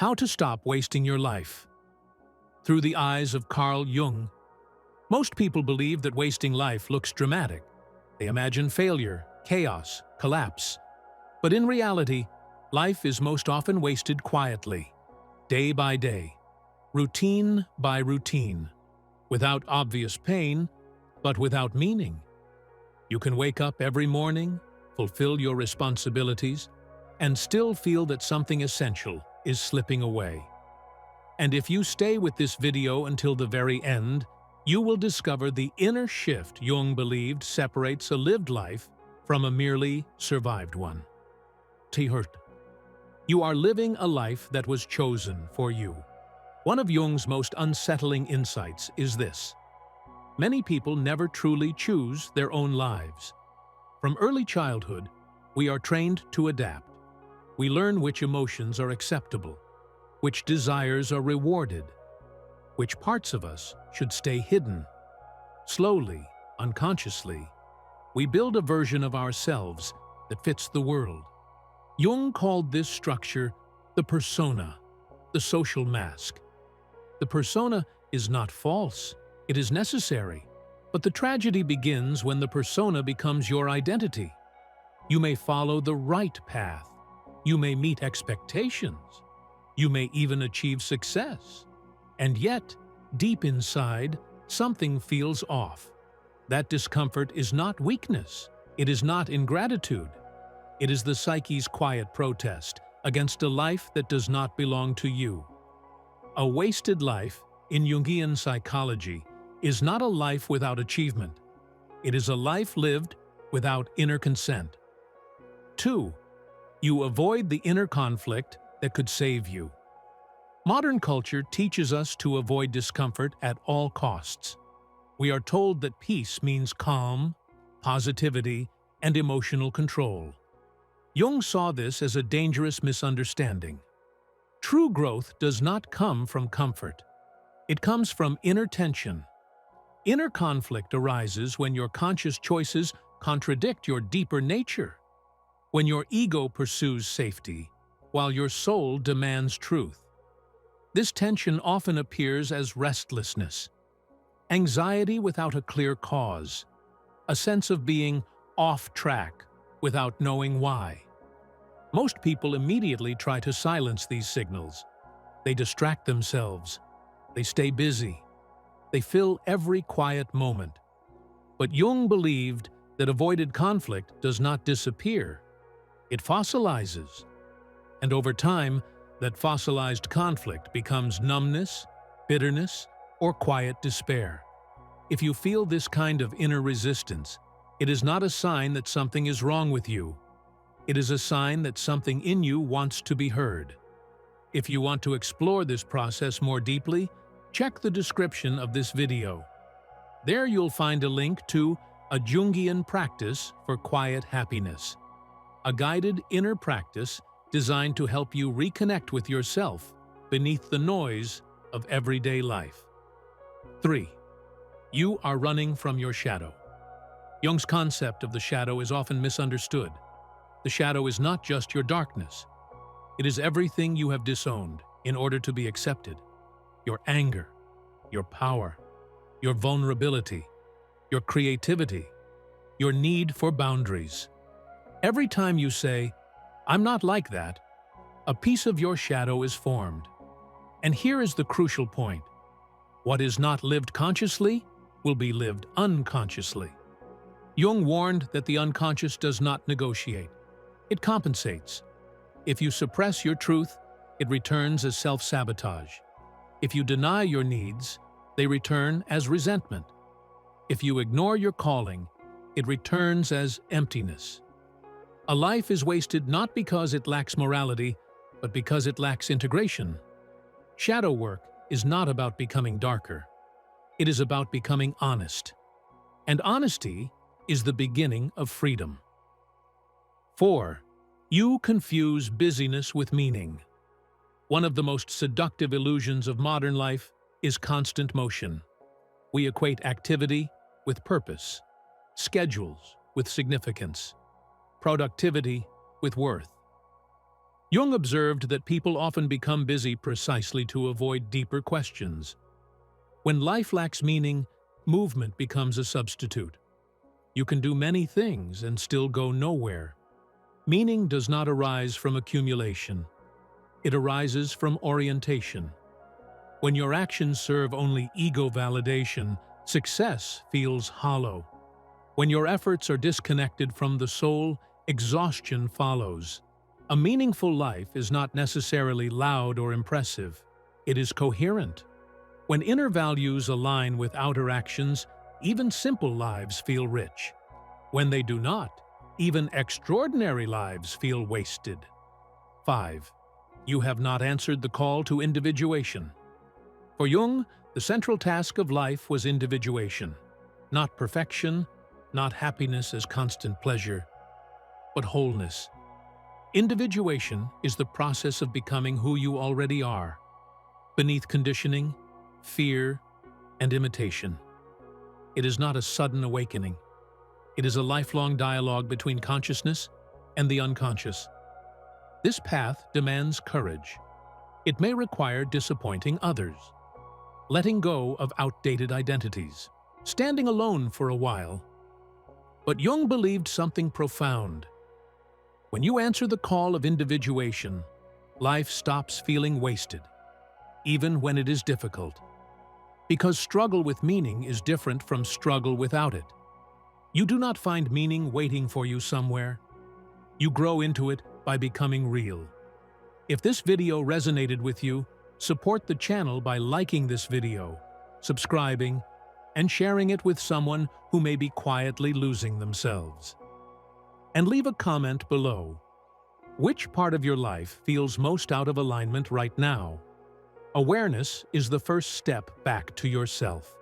How to stop wasting your life. Through the eyes of Carl Jung, most people believe that wasting life looks dramatic. They imagine failure, chaos, collapse. But in reality, life is most often wasted quietly, day by day, routine by routine, without obvious pain, but without meaning. You can wake up every morning, fulfill your responsibilities, and still feel that something essential is slipping away. And if you stay with this video until the very end, you will discover the inner shift Jung believed separates a lived life from a merely survived one. You are living a life that was chosen for you. One of Jung's most unsettling insights is this: many people never truly choose their own lives. From early childhood, we are trained to adapt. We learn which emotions are acceptable, which desires are rewarded, which parts of us should stay hidden. Slowly, unconsciously, we build a version of ourselves that fits the world. Jung called this structure the persona, the social mask. The persona is not false, it is necessary. But the tragedy begins when the persona becomes your identity. You may follow the right path. You may meet expectations. You may even achieve success. And yet, deep inside, something feels off. That discomfort is not weakness. It is not ingratitude. It is the psyche's quiet protest against a life that does not belong to you. A wasted life, in Jungian psychology, is not a life without achievement. It is a life lived without inner consent. 2. You avoid the inner conflict that could save you. Modern culture teaches us to avoid discomfort at all costs. We are told that peace means calm, positivity, and emotional control. Jung saw this as a dangerous misunderstanding. True growth does not come from comfort. It comes from inner tension. Inner conflict arises when your conscious choices contradict your deeper nature, when your ego pursues safety, while your soul demands truth. This tension often appears as restlessness, anxiety without a clear cause, a sense of being off track without knowing why. Most people immediately try to silence these signals. They distract themselves. They stay busy. They fill every quiet moment. But Jung believed that avoided conflict does not disappear. It fossilizes. And over time, that fossilized conflict becomes numbness, bitterness, or quiet despair. If you feel this kind of inner resistance, it is not a sign that something is wrong with you. It is a sign that something in you wants to be heard. If you want to explore this process more deeply, check the description of this video. There you'll find a link to a Jungian practice for quiet happiness, a guided inner practice designed to help you reconnect with yourself beneath the noise of everyday life. 3. You are running from your shadow. Jung's concept of the shadow is often misunderstood. The shadow is not just your darkness. It is everything you have disowned in order to be accepted. Your anger, your power, your vulnerability, your creativity, your need for boundaries. Every time you say, "I'm not like that," a piece of your shadow is formed. And here is the crucial point. What is not lived consciously will be lived unconsciously. Jung warned that the unconscious does not negotiate. It compensates. If you suppress your truth, it returns as self-sabotage. If you deny your needs, they return as resentment. If you ignore your calling, it returns as emptiness. A life is wasted not because it lacks morality, but because it lacks integration. Shadow work is not about becoming darker. It is about becoming honest. And honesty is the beginning of freedom. 4. You confuse busyness with meaning. One of the most seductive illusions of modern life is constant motion. We equate activity with purpose, schedules with significance, productivity with worth. Jung observed that people often become busy precisely to avoid deeper questions. When life lacks meaning, movement becomes a substitute. You can do many things and still go nowhere. Meaning does not arise from accumulation. It arises from orientation. When your actions serve only ego validation, success feels hollow. When your efforts are disconnected from the soul, exhaustion follows. A meaningful life is not necessarily loud or impressive. It is coherent. When inner values align with outer actions, even simple lives feel rich. When they do not, even extraordinary lives feel wasted. 5. You have not answered the call to individuation. For Jung, the central task of life was individuation. Not perfection, not happiness as constant pleasure, but wholeness. Individuation is the process of becoming who you already are, beneath conditioning, fear, and imitation. It is not a sudden awakening. It is a lifelong dialogue between consciousness and the unconscious. This path demands courage. It may require disappointing others, letting go of outdated identities, standing alone for a while. But Jung believed something profound. When you answer the call of individuation, life stops feeling wasted, even when it is difficult. Because struggle with meaning is different from struggle without it. You do not find meaning waiting for you somewhere. You grow into it by becoming real. If this video resonated with you, support the channel by liking this video, subscribing, and sharing it with someone who may be quietly losing themselves. And leave a comment below. Which part of your life feels most out of alignment right now? Awareness is the first step back to yourself.